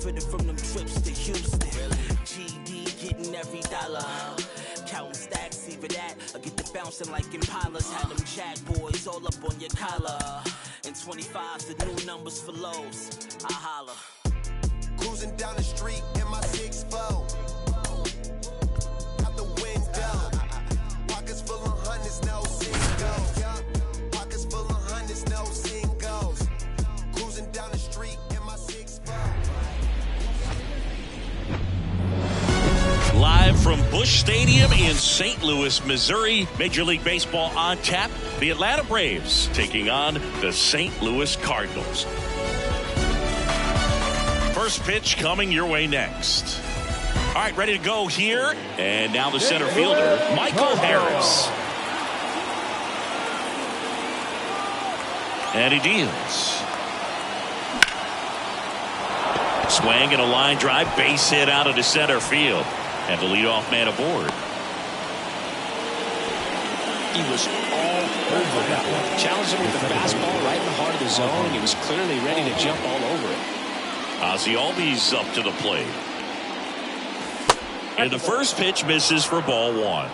benefited from them trips to Houston. GD getting every dollar. Counting stacks, either that or get the bouncing like Impalas. Had them jack boys all up on your collar. And 25's the new numbers for lows. I holla. Cruising down the street in my 6-4. Out the window. Pockets full of hundreds, no singles. Pockets full of hundreds, no singles. Cruising down the street in my 6-4. Live from Busch Stadium in St. Louis, Missouri, Major League Baseball on tap. The Atlanta Braves taking on the St. Louis Cardinals. First pitch coming your way next. All right, ready to go here. And now the center fielder, Michael Harris. And he deals. Swing and a line drive, base hit out of the center field. And the leadoff man aboard. He was all over that one. Challenged him with the fastball right in the heart of the zone. He was clearly ready to jump all over it. Ozzie Albies up to the plate. And the first pitch misses for ball one.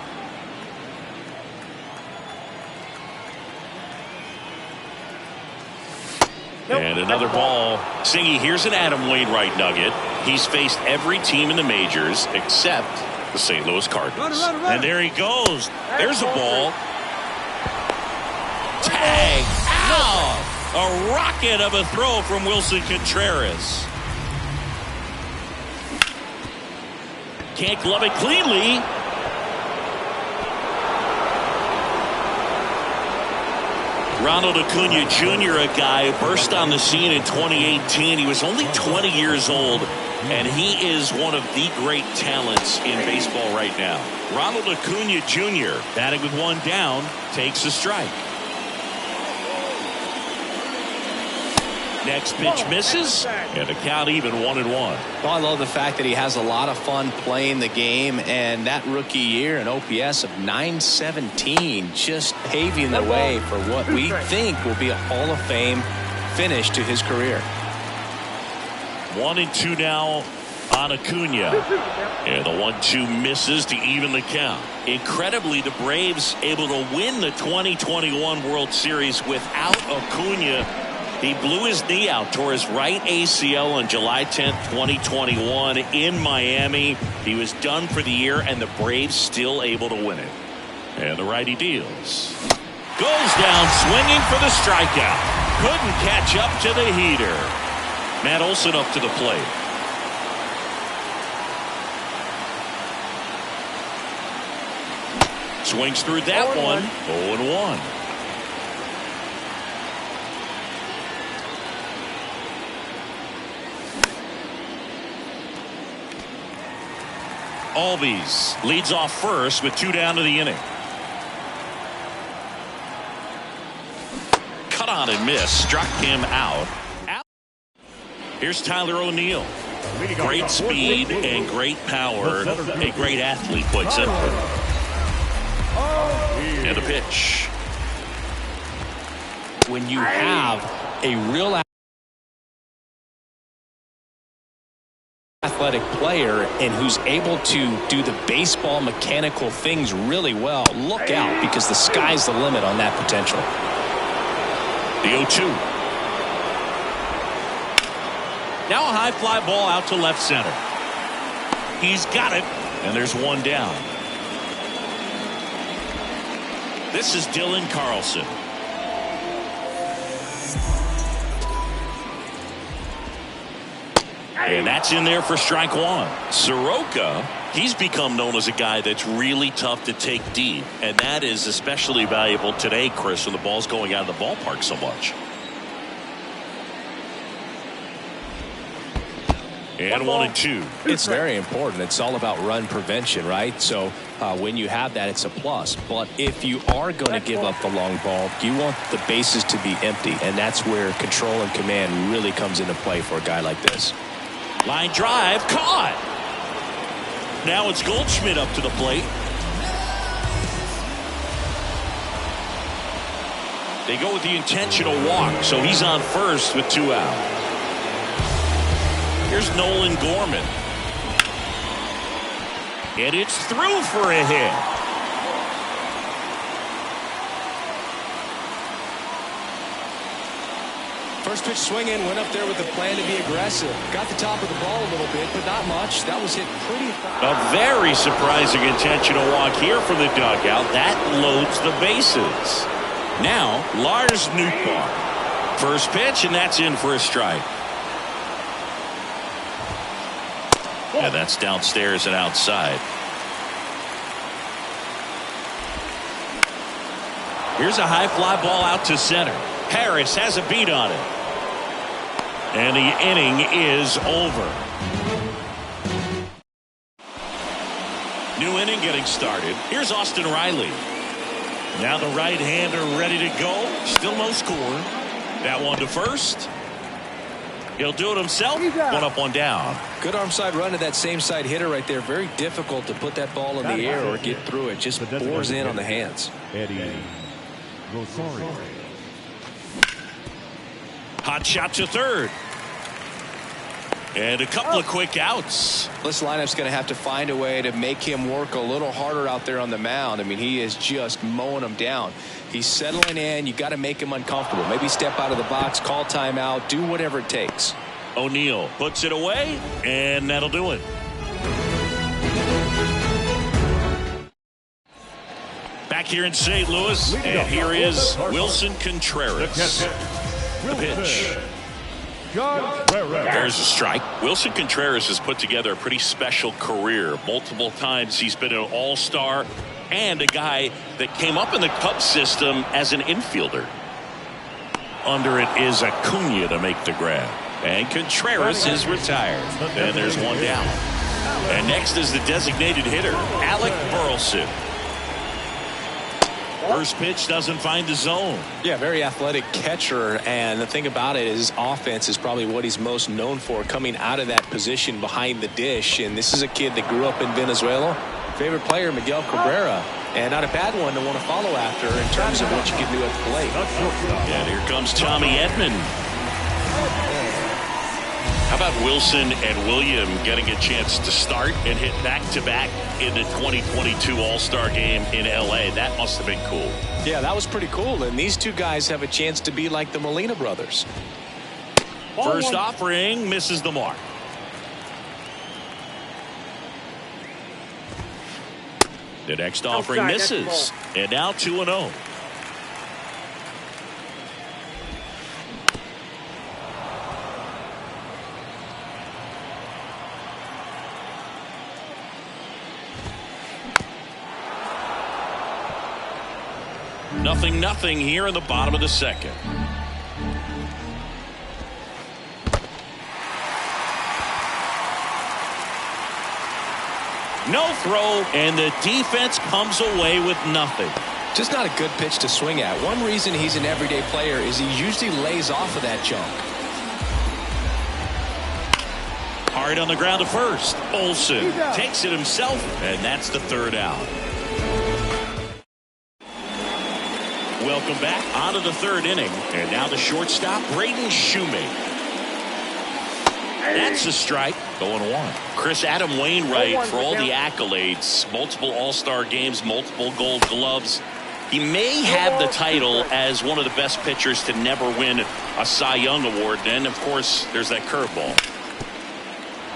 And another ball. Singy, here's an Adam Wainwright nugget. He's faced every team in the majors except the St. Louis Cardinals. And there he goes. There's a ball. Tag out. A rocket of a throw from Wilson Contreras. Can't glove it cleanly. Ronald Acuna Jr., a guy who burst on the scene in 2018. He was only 20 years old, and he is one of the great talents in baseball right now. Ronald Acuna Jr., batting with one down, takes a strike. Next pitch misses, and the count even 1-1. Well, I love the fact that he has a lot of fun playing the game, and that rookie year, an OPS of .917, just paving the way for what we think will be a Hall of Fame finish to his career. 1-2 now on Acuna. And the 1-2 misses to even the count. Incredibly, the Braves able to win the 2021 World Series without Acuna. He blew his knee out, tore his right ACL on July 10th, 2021 in Miami. He was done for the year, and the Braves still able to win it. And the righty deals. Goes down swinging for the strikeout. Couldn't catch up to the heater. Matt Olson up to the plate. Swings through that one. 0-1. Albies leads off first with 2 down to the inning. Cut on and miss. Struck him out. Here's Tyler O'Neill. Great speed and great power. A great athlete, quite simply. And a pitch. When you have a real athletic player and who's able to do the baseball mechanical things really well, look out, because the sky's the limit on that potential. The 0-2. Now a high fly ball out to left center. He's got it, and there's one down. This is Dylan Carlson. And that's in there for strike one. Soroka, he's become known as a guy that's really tough to take deep. And that is especially valuable today, Chris, when the ball's going out of the ballpark so much. And 1-2. It's very important. It's all about run prevention, right? So when you have that, it's a plus. But if you are going to give up the long ball, you want the bases to be empty. And that's where control and command really comes into play for a guy like this. Line drive, caught. Now it's Goldschmidt up to the plate. They go with the intentional walk, so he's on first with 2 out. Here's Nolan Gorman. And it's through for a hit. First pitch swinging, went up there with the plan to be aggressive. Got the top of the ball a little bit, but not much. That was hit pretty fast. A very surprising intentional walk here from the dugout. That loads the bases. Now, Lars Nootbaar. First pitch, and that's in for a strike. And that's downstairs and outside. Here's a high fly ball out to center. Harris has a beat on it. And the inning is over. New inning getting started. Here's Austin Riley. Now the right-hander ready to go. Still no score. That one to first. He'll do it himself. One up, one down. Good arm side run to that same side hitter right there. Very difficult to put that ball in the air or get through it. Just bores in on the hands. Hot shot to third. And a couple of quick outs. This lineup's going to have to find a way to make him work a little harder out there on the mound. I mean, he is just mowing them down. He's settling in. You got to make him uncomfortable. Maybe step out of the box, call timeout, do whatever it takes. O'Neill puts it away, and that'll do it. Back here in St. Louis, and here is Wilson Contreras. The pitch. There's a strike. Wilson Contreras has put together a pretty special career. Multiple times he's been an all-star and a guy that came up in the Cubs system as an infielder. Under it is Acuna to make the grab. And Contreras is retired. And there's one down. And next is the designated hitter, Alec Burleson. First pitch doesn't find the zone. Yeah, very athletic catcher, and the thing about it is his offense is probably what he's most known for, coming out of that position behind the dish. And this is a kid that grew up in Venezuela. Favorite player, Miguel Cabrera, and not a bad one to want to follow after in terms of what you can do at the plate. And here comes Tommy Edman. How about Wilson and William getting a chance to start and hit back-to-back in the 2022 All-Star Game in L.A.? That must have been cool. Yeah, that was pretty cool. And these two guys have a chance to be like the Molina brothers. First offering misses the mark. The next offering misses. And now 2-0. Nothing here in the bottom of the second. No throw, and the defense comes away with nothing. Just not a good pitch to swing at. One reason he's an everyday player is he usually lays off of that junk. Hard on the ground to first. Olsen takes it himself, and that's the third out. Welcome back onto the third inning. And now the shortstop, Braden Shoemaker. That's a strike. Going one. Chris Adam Wainwright, for all the accolades, multiple All-Star games, multiple Gold Gloves. He may have the title as one of the best pitchers to never win a Cy Young Award. And, of course, there's that curveball.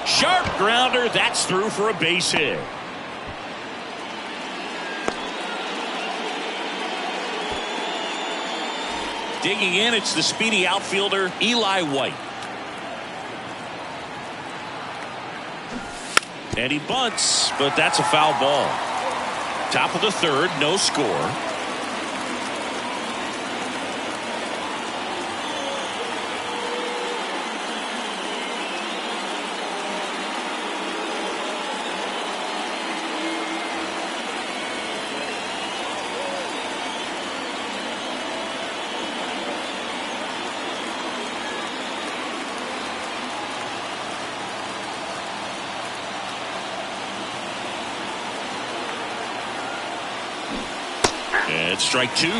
Sharp grounder. That's through for a base hit. Digging in, it's the speedy outfielder, Eli White. And he bunts, but that's a foul ball. Top of the third, no score. And it's strike two.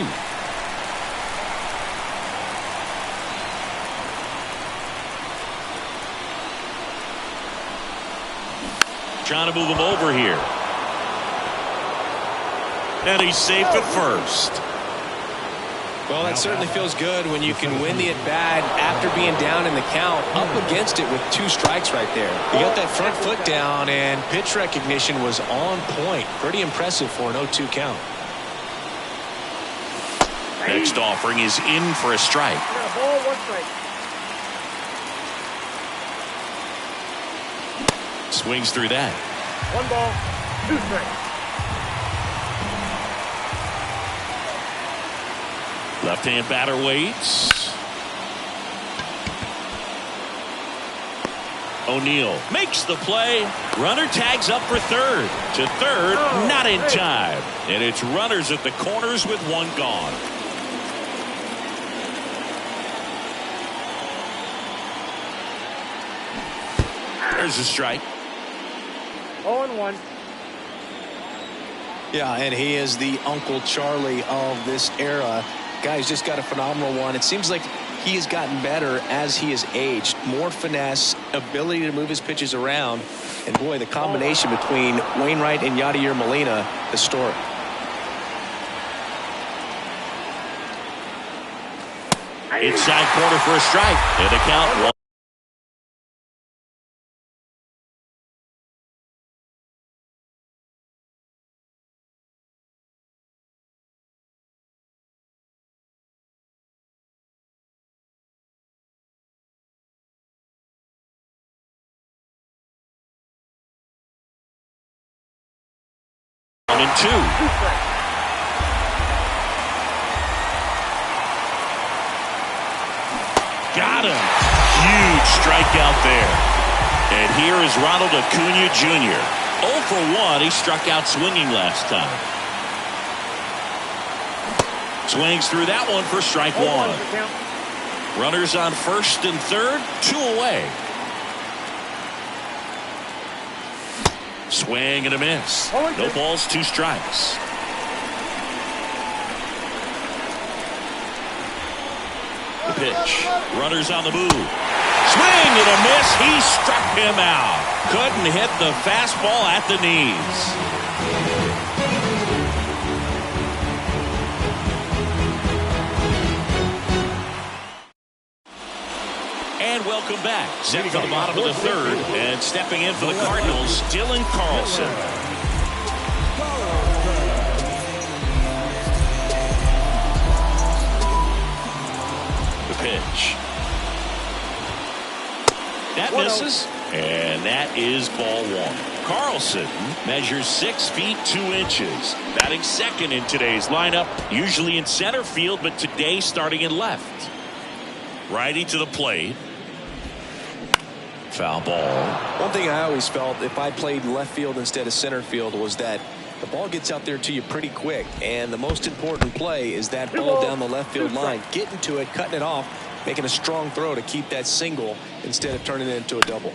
Trying to move him over here. And he's safe at first. Well, that certainly feels good when you can win the at-bat after being down in the count, up against it with 2 strikes right there. You got that front foot down, and pitch recognition was on point. Pretty impressive for an 0-2 count. Next offering is in for a strike. Ball, 1 strike. Swings through that. 1 ball, 2 strikes. Left-hand batter waits. O'Neill makes the play. Runner tags up for third. To third, not in time. And it's runners at the corners with 1 gone. There's a strike. 0-1. Yeah, and he is the Uncle Charlie of this era. Guy's just got a phenomenal one. It seems like he has gotten better as he has aged. More finesse, ability to move his pitches around. And boy, the combination between Wainwright and Yadier Molina, historic. Inside corner for a strike. And the count 1. And 2. Got him. Huge strikeout there. And here is Ronald Acuna Jr. 0 for 1. He struck out swinging last time. Swings through that one for strike 1. Runners on first and third, 2 away. Swing and a miss. No balls, 2 strikes. The pitch. Runners on the move. Swing and a miss. He struck him out. Couldn't hit the fastball at the knees. And welcome back. Set for the bottom of the third. And stepping in for the Cardinals, Dylan Carlson. The pitch. That misses. And that is ball 1. Carlson measures 6 feet 2 inches. Batting second in today's lineup. Usually in center field, but today starting in left. Righty to the plate. Foul ball. One thing I always felt if I played left field instead of center field was that the ball gets out there to you pretty quick. And the most important play is that ball down the left field line. Getting to it, cutting it off, making a strong throw to keep that single instead of turning it into a double.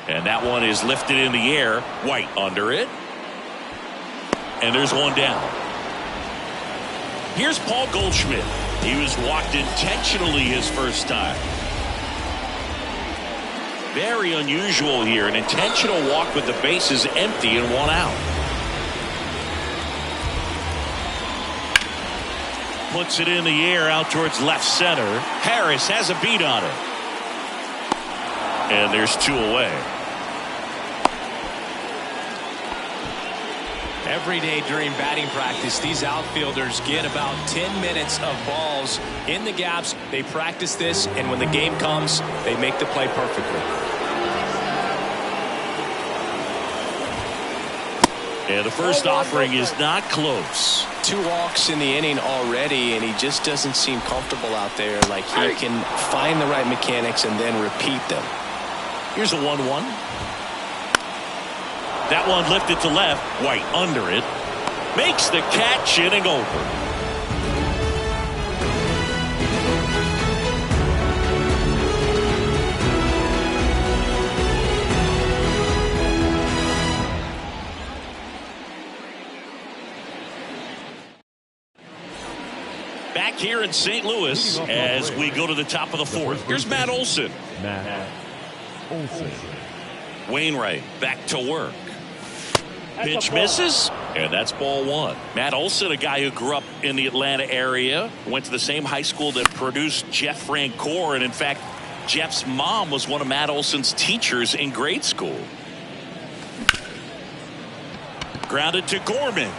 And that one is lifted in the air. White under it. And there's one down. Here's Paul Goldschmidt. He was walked intentionally his first time. Very unusual here. An intentional walk with the bases empty and 1 out. Puts it in the air out towards left center. Harris has a beat on it. And there's 2 away. Every day during batting practice, these outfielders get about 10 minutes of balls in the gaps. They practice this, and when the game comes, they make the play perfectly. And the first offering is not close. 2 walks in the inning already, and he just doesn't seem comfortable out there. Like he can find the right mechanics and then repeat them. Here's a 1-1. That one lifted to left. White under it. Makes the catch, inning over. Back here in St. Louis as we go to the top of the 4th. Here's Matt Olson. Matt Olson. Wainwright back to work. Pitch misses, and that's ball one. Matt Olson, a guy who grew up in the Atlanta area, went to the same high school that produced Jeff Francoeur, and in fact, Jeff's mom was one of Matt Olson's teachers in grade school. Grounded to Gorman.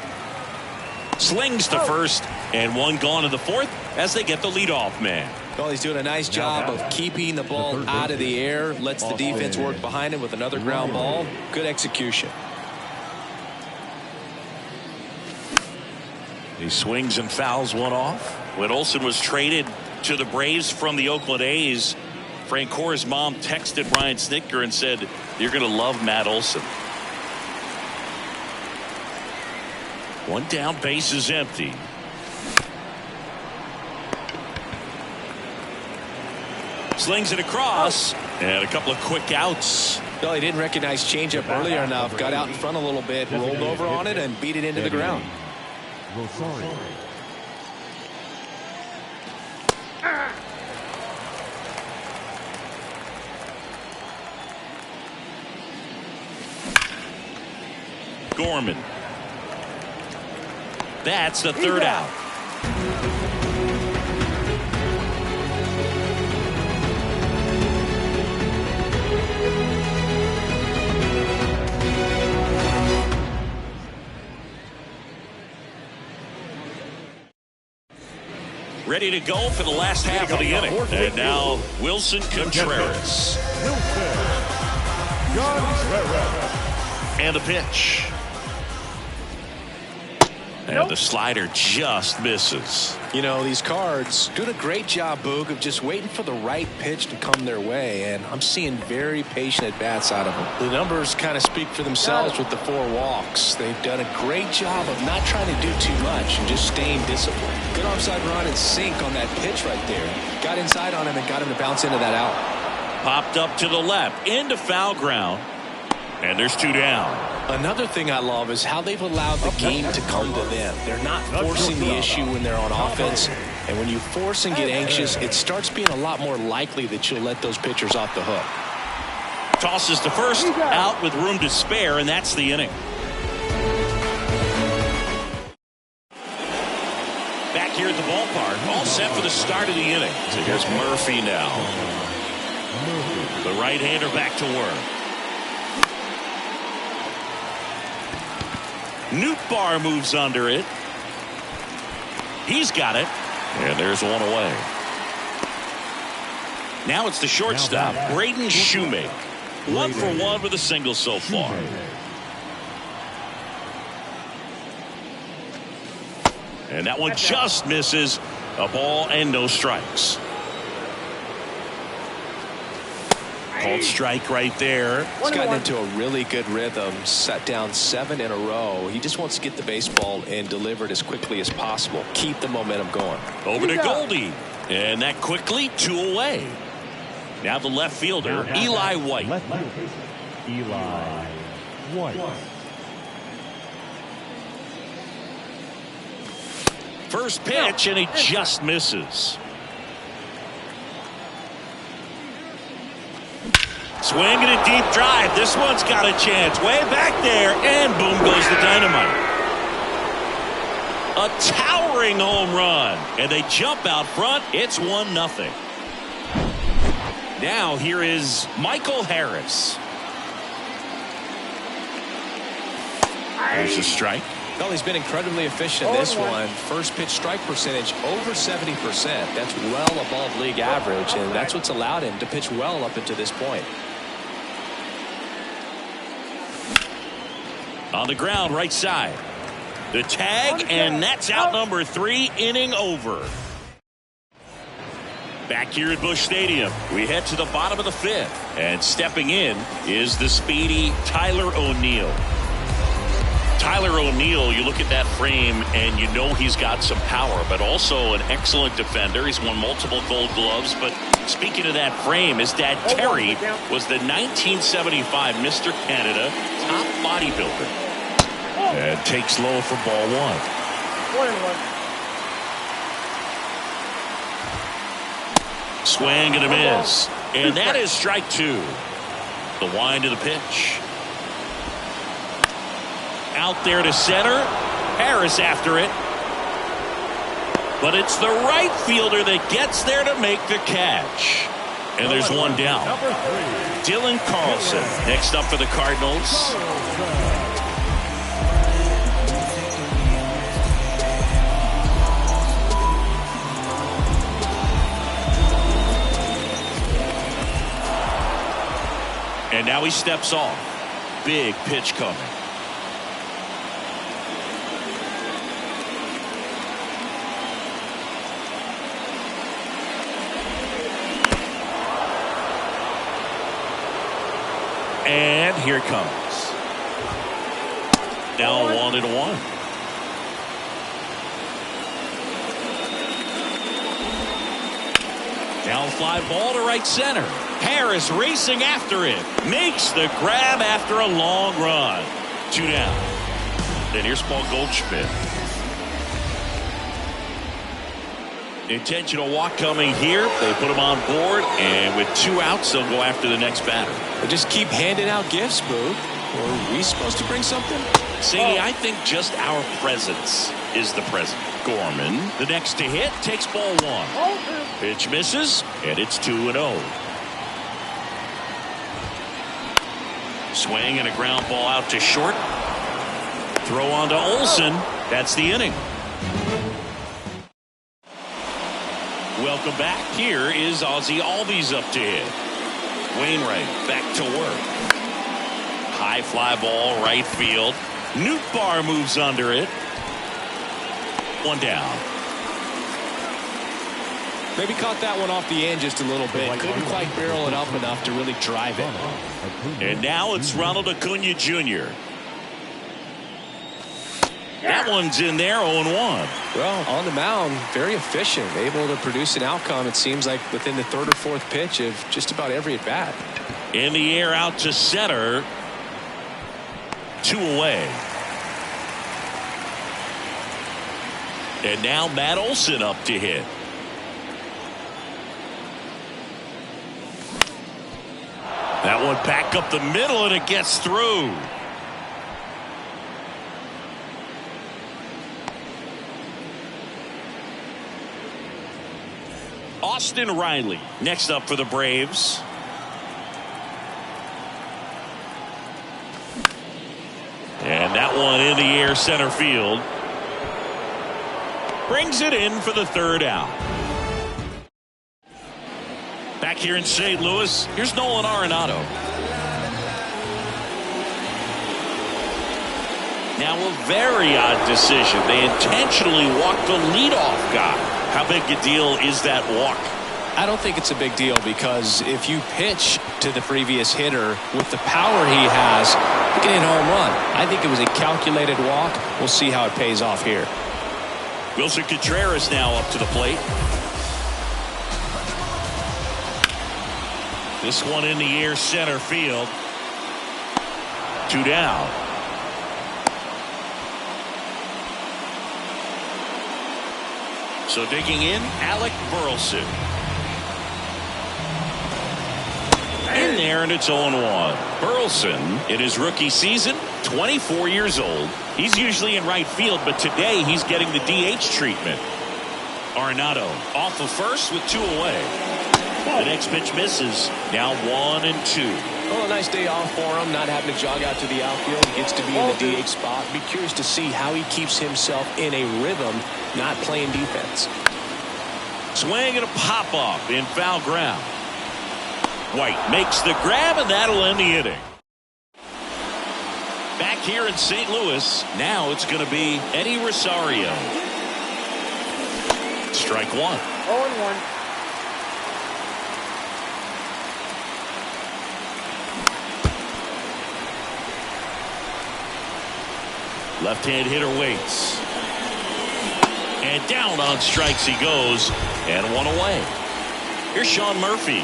Slings to first, and one gone in the fourth as they get the leadoff man. Well, he's doing a nice job of keeping the ball out of the air, lets the defense work behind him with another ground ball. Good execution. He swings and fouls one off. When Olson was traded to the Braves from the Oakland A's, Francoeur's mom texted Brian Snitker and said, "You're going to love Matt Olson." One down, base is empty. Slings it across, and a couple of quick outs. Well, he didn't recognize changeup earlier enough, got out in front a little bit, rolled over on it, and beat it into the ground. Gorman. That's the third out. Ready to go for the last half of the inning. And now Wilson Contreras. And the pitch. And the slider just misses. You know, these Cards doing a great job, Boog, of just waiting for the right pitch to come their way, and I'm seeing very patient at-bats out of them. The numbers kind of speak for themselves with the 4 walks. They've done a great job of not trying to do too much and just staying disciplined. Good onside run and sink on that pitch right there. Got inside on him and got him to bounce into that out. Popped up to the left, into foul ground, and there's 2 down. Another thing I love is how they've allowed the game to come to them. They're not forcing the issue when they're on offense. And when you force and get anxious, it starts being a lot more likely that you'll let those pitchers off the hook. Tosses to first, out with room to spare, and that's the inning. Back here at the ballpark, all set for the start of the inning. So here's Murphy now. The right-hander back to work. Nootbaar moves under it. He's got it. And there's one away. Now it's the shortstop, Braden Shoemaker. 1 for 1 with a single so far. And that one just misses. A ball and no strikes. Called strike right there. He's gotten into a really good rhythm, set down 7 in a row. He just wants to get the baseball and deliver it as quickly as possible. Keep the momentum going. Over to Goldie. And that quickly 2 away. Now the left fielder, Eli White. Eli White. First pitch, and he just misses. Swing and a deep drive. This one's got a chance. Way back there, and boom goes the dynamite. A towering home run, and they jump out front. It's 1-0. Now here is Michael Harris. There's a strike. Well, he's been incredibly efficient in this one. First pitch strike percentage over 70%. That's well above league average, and that's what's allowed him to pitch well up until this point. On the ground, right side. The tag, and that's out number 3, inning over. Back here at Busch Stadium, we head to the bottom of the 5th. And stepping in is the speedy Tyler O'Neill. Tyler O'Neill, you look at that frame and you know he's got some power, but also an excellent defender. He's won multiple Gold Gloves. But speaking of that frame, his dad Terry was the 1975 Mr. Canada top bodybuilder. And takes low for ball 1. 1-1. Swing and a miss. And that is strike 2. The wind of the pitch. Out there to center. Harris after it. But it's the right fielder that gets there to make the catch. And there's one down. Dylan Carlson next up for the Cardinals. And now he steps off. Big pitch coming. And here it comes. Now 1-1. Down fly ball to right center. Harris racing after it. Makes the grab after a long run. 2 down. Then here's Paul Goldschmidt. Intentional walk coming here. They put him on board, and with 2 outs, they'll go after the next batter. They just keep handing out gifts, Boog. Or are we supposed to bring something? Sadie, I think just our presence is the present. Gorman, the next to hit, takes ball 1. Pitch misses, and it's 2-0. Swing and a ground ball out to short. Throw on to Olsen. That's the inning. Welcome back. Here is Ozzie Albies up to hit. Wainwright back to work. High fly ball right field. Nootbaar moves under it. 1 down. Maybe caught that one off the end just a little bit. Couldn't quite barrel it up enough to really drive it. And now it's Ronald Acuna Jr. That one's in there, 0-1. Well, on the mound, very efficient, able to produce an outcome, it seems like, within the 3rd or 4th pitch of just about every at-bat. In the air out to center. 2 away. And now Matt Olson up to hit. That one back up the middle, and it gets through. Austin Riley next up for the Braves. And that one in the air center field. Brings it in for the 3rd out. Back here in St. Louis, here's Nolan Arenado. Now a very odd decision. They intentionally walked the leadoff guy. How big a deal is that walk? I don't think it's a big deal, because if you pitch to the previous hitter with the power he has, you can hit a home run. I think it was a calculated walk. We'll see how it pays off here. Wilson Contreras now up to the plate. This one in the air center field. 2 down. So digging in, Alec Burleson. In there, and it's 0-1. Burleson, in his rookie season, 24 years old. He's usually in right field, but today he's getting the DH treatment. Arenado off of first with 2 away. The next pitch misses. Now 1-2. Well, a nice day off for him, not having to jog out to the outfield. He gets to be in the DH spot. Be curious to see how he keeps himself in a rhythm, not playing defense. Swing and a pop-up in foul ground. White makes the grab, and that'll end the inning. Back here in St. Louis, now it's going to be Eddie Rosario. Strike 1. 0-1. Left-hand hitter waits. And down on strikes he goes, and 1 away. Here's Sean Murphy.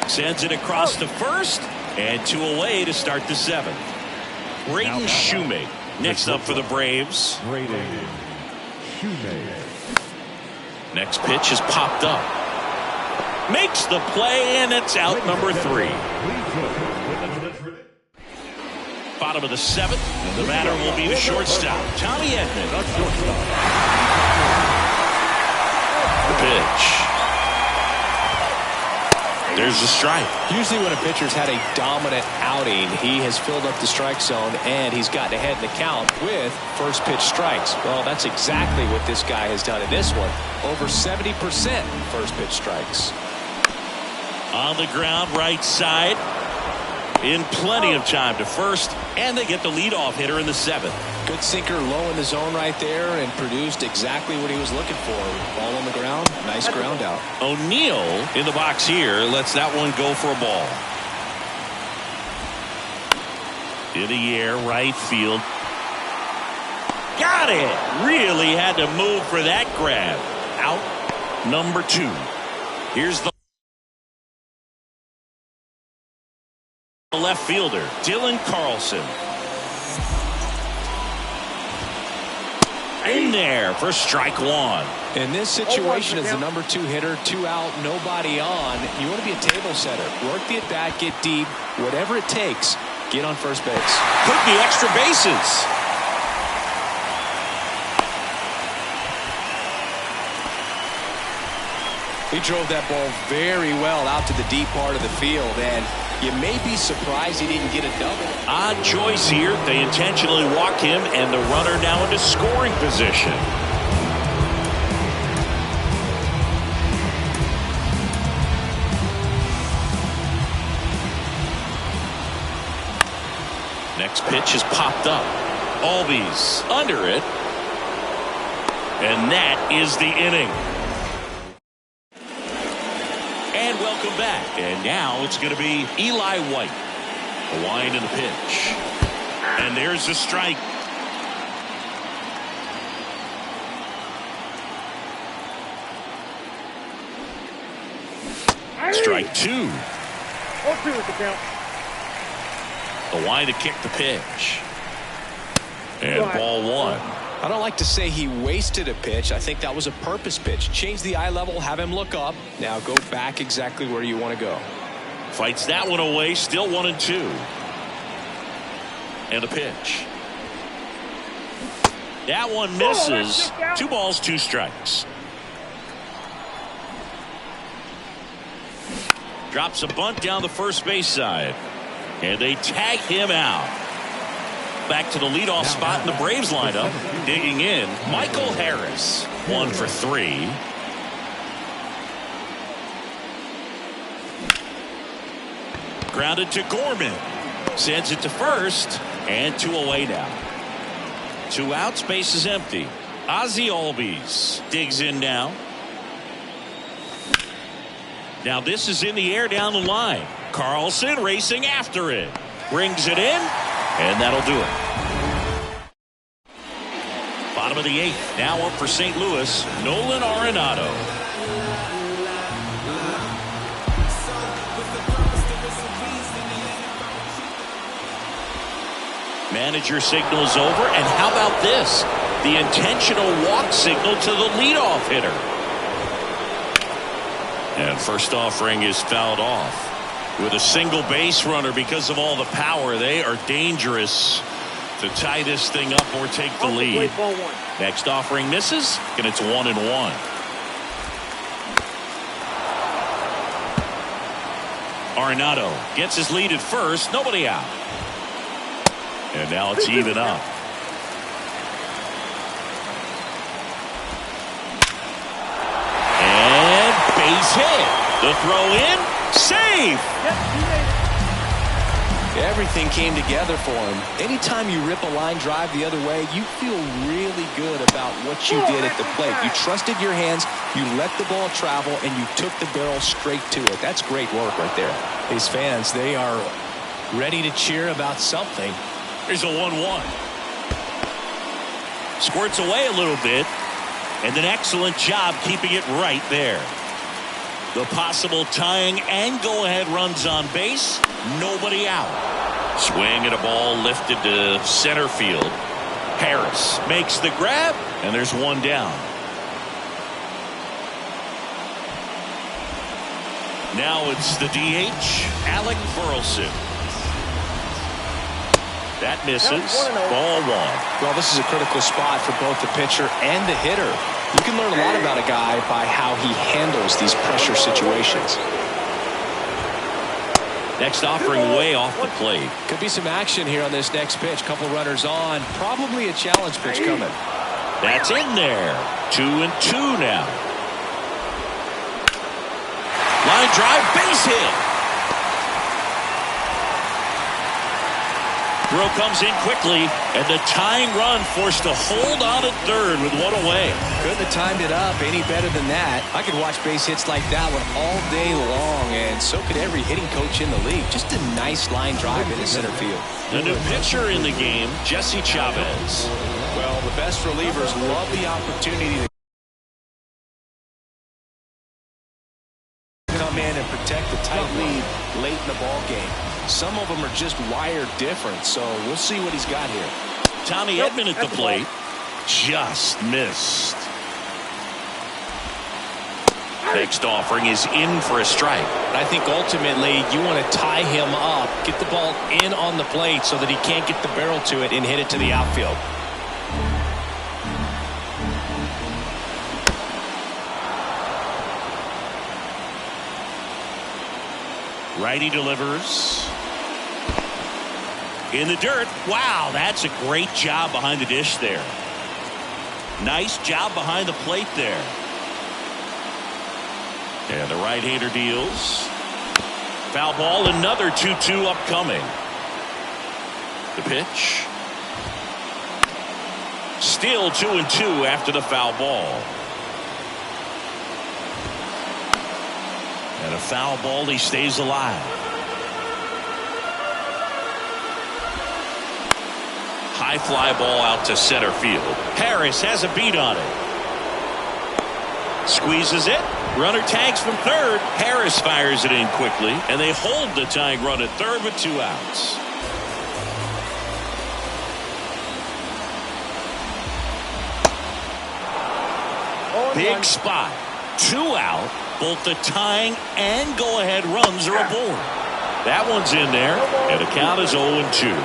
Sends it across to first, and 2 away to start the 7th. Braden Shoemake next up for the Braves. Braden Shoemake. Next pitch is popped up. makes the play, and it's out number 3. Bottom of the 7th. The batter will be the shortstop, Tommy Edman. The pitch. There's the strike. Usually when a pitcher's had a dominant outing, he has filled up the strike zone and he's gotten ahead in the count with first pitch strikes. Well, that's exactly what this guy has done in this one. Over 70% first pitch strikes. On the ground, right side. In plenty of time to first, and they get the leadoff hitter in the 7th. Good sinker low in the zone right there and produced exactly what he was looking for. Ball on the ground, nice ground out. O'Neill in the box here lets that one go for a ball. In the air, right field. Got it! Really had to move for that grab. Out number 2. Here's the left fielder, Dylan Carlson. In there for strike 1. In this situation, as the number 2 hitter, 2 out, nobody on, you want to be a table setter. Work the at bat, get deep, whatever it takes, get on first base. Could be extra bases. He drove that ball very well out to the deep part of the field, and you may be surprised he didn't get a double. Odd choice here. They intentionally walk him, and the runner now into scoring position. Next pitch is popped up. Albies under it. And that is the inning. And welcome back. And now it's going to be Eli White. The wind and the pitch. And there's the strike. Strike 2. 0-2 is the count. The wind to kick the pitch. And ball 1. I don't like to say he wasted a pitch. I think that was a purpose pitch. Change the eye level, have him look up. Now go back exactly where you want to go. Fights that one away. Still 1-2. And a pitch. That one misses. 2 balls, 2 strikes. Drops a bunt down the first base side. And they tag him out. Back to the leadoff spot in the Braves lineup. Digging in, Michael Harris. 1 for 3. Grounded to Gorman. Sends it to first. And 2 away now. 2 outs, base is empty. Ozzie Albies digs in now. Now this is in the air down the line. Carlson racing after it. Brings it in. And that'll do it. Bottom of the 8th. Now up for St. Louis. Nolan Arenado. Manager signals over. And how about this? The intentional walk signal to the leadoff hitter. And first offering is fouled off. With a single base runner because of all the power, they are dangerous to tie this thing up or take the lead. Next offering misses, and it's 1-1. Arenado gets his lead at first, nobody out. And now it's even up. And base hit. The throw in. Save! Everything came together for him. Anytime you rip a line drive the other way, you feel really good about what you did at the plate. You trusted your hands, you let the ball travel, and you took the barrel straight to it. That's great work right there. These fans, they are ready to cheer about something. Here's a 1-1. Squirts away a little bit, and an excellent job keeping it right there. The possible tying and go-ahead runs on base. Nobody out. Swing at a ball lifted to center field. Harris makes the grab, and there's 1 down. Now it's the DH, Alec Burleson. That misses. Ball 1. Well, this is a critical spot for both the pitcher and the hitter. You can learn a lot about a guy by how he handles these pressure situations. Next offering way off the plate. Could be some action here on this next pitch. Couple runners on. Probably a challenge pitch coming. That's in there. 2-2 now. Line drive, base hit. Throw comes in quickly, and the tying run forced to hold on at third with one away. Couldn't have timed it up any better than that. I could watch base hits like that one all day long, and so could every hitting coach in the league. Just a nice line drive into center field. The new pitcher in the game, Jesse Chavez. Well, the best relievers love the opportunity to come in and protect the tight lead late in the ball game. Some of them are just wired different, so we'll see what he's got here. Tommy Edman at the plate. Just missed. Next offering is in for a strike. I think ultimately you want to tie him up, get the ball in on the plate so that he can't get the barrel to it and hit it to the outfield. Righty delivers. In the dirt. Wow, that's a great job behind the dish there. Nice job behind the plate there. And the right-hander deals. Foul ball, another 2-2 upcoming. The pitch. Still 2-2 after the foul ball. And a foul ball, he stays alive. High fly ball out to center field. Harris has a beat on it. Squeezes it. Runner tags from third. Harris fires it in quickly, and they hold the tying run at third with 2 outs. Big spot. 2 out. Both the tying and go-ahead runs are aboard. That one's in there, and the count is 0-2.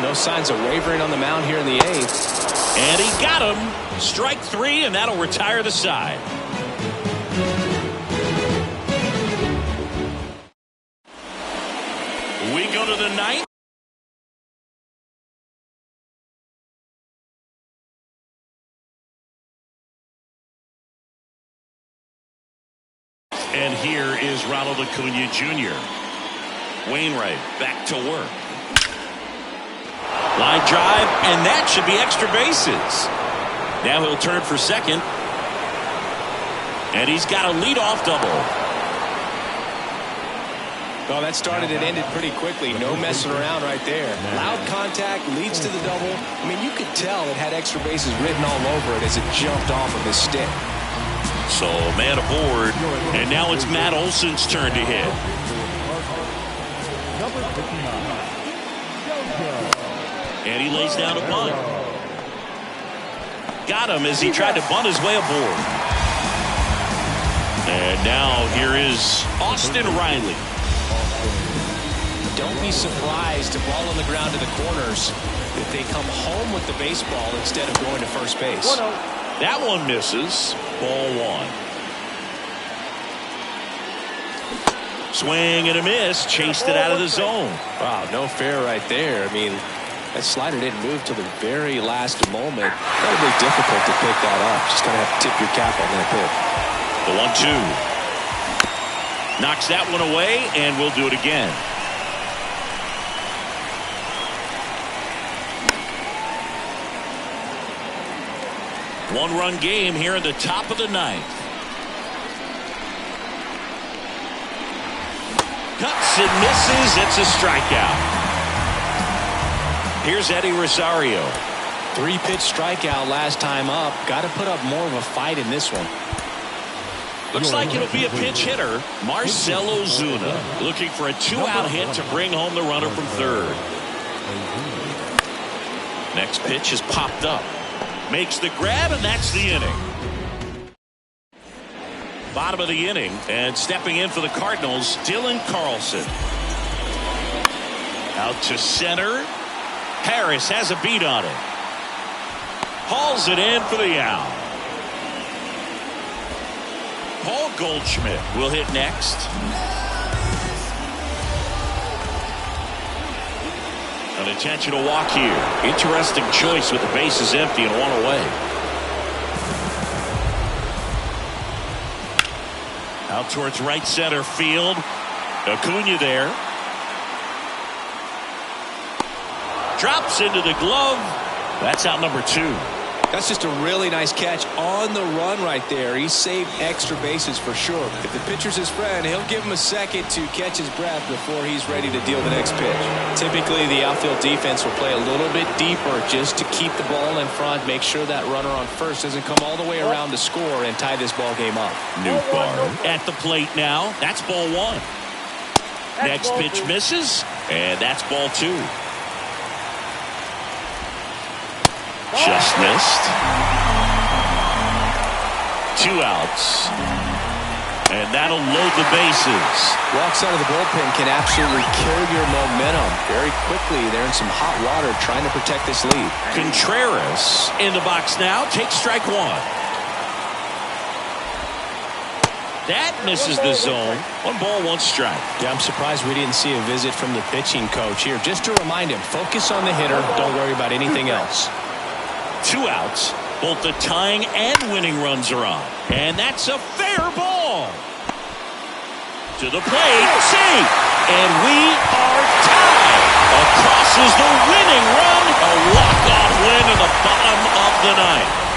No signs of wavering on the mound here in the 8th. And he got him. Strike 3, and that'll retire the side. We go to the 9th. And here is Ronald Acuna Jr. Wainwright back to work. Line drive, and that should be extra bases. Now he'll turn for second. And he's got a leadoff double. Well, that started and ended pretty quickly. No messing around right there. Loud contact leads to the double. I mean, you could tell it had extra bases written all over it as it jumped off of his stick. So, man aboard, and now it's Matt Olson's turn to hit. And he lays down a bunt. Got him as he tried to bunt his way aboard. And now here is Austin Riley. Don't be surprised to ball on the ground to the corners if they come home with the baseball instead of going to first base. That one misses. Ball 1. Swing and a miss. Chased it out of the zone. Wow, no fair right there. I mean, that slider didn't move till the very last moment. Incredibly difficult to pick that up. Just kind of have to tip your cap on that pick. The 1-2. Knocks that one away, and we'll do it again. One-run game here in the top of the 9th. Cuts and misses. It's a strikeout. Here's Eddie Rosario. 3-pitch strikeout last time up. Got to put up more of a fight in this one. Looks like it'll be a pinch hitter. Marcell Ozuna looking for a 2-out hit to bring home the runner from third. Next pitch is popped up. Makes the grab, and that's the inning. Bottom of the inning, and stepping in for the Cardinals, Dylan Carlson. Out to center. Harris has a beat on it. Hauls it in for the out. Paul Goldschmidt will hit next. An intentional walk here. Interesting choice with the bases empty and one away. Out towards right center field. Acuna there. Drops into the glove. That's out number 2. That's just a really nice catch on the run right there. He saved extra bases for sure. If the pitcher's his friend, he'll give him a second to catch his breath before he's ready to deal the next pitch. Typically, the outfield defense will play a little bit deeper just to keep the ball in front, make sure that runner on first doesn't come all the way around to score and tie this ball game up. Newbar at the plate now. That's ball 1. Next pitch misses, and that's ball 2. Just missed. 2 outs. And that'll load the bases. Walks out of the bullpen can absolutely kill your momentum very quickly. They're in some hot water trying to protect this lead. Contreras in the box now. Takes strike 1. That misses the zone. 1 ball, 1 strike. Yeah, I'm surprised we didn't see a visit from the pitching coach here. Just to remind him, focus on the hitter. Don't worry about anything else. 2 outs. Both the tying and winning runs are on. And that's a fair ball. To the plate. Safe. And we are tied. Across is the winning run. A walk-off win in the bottom of the 9th.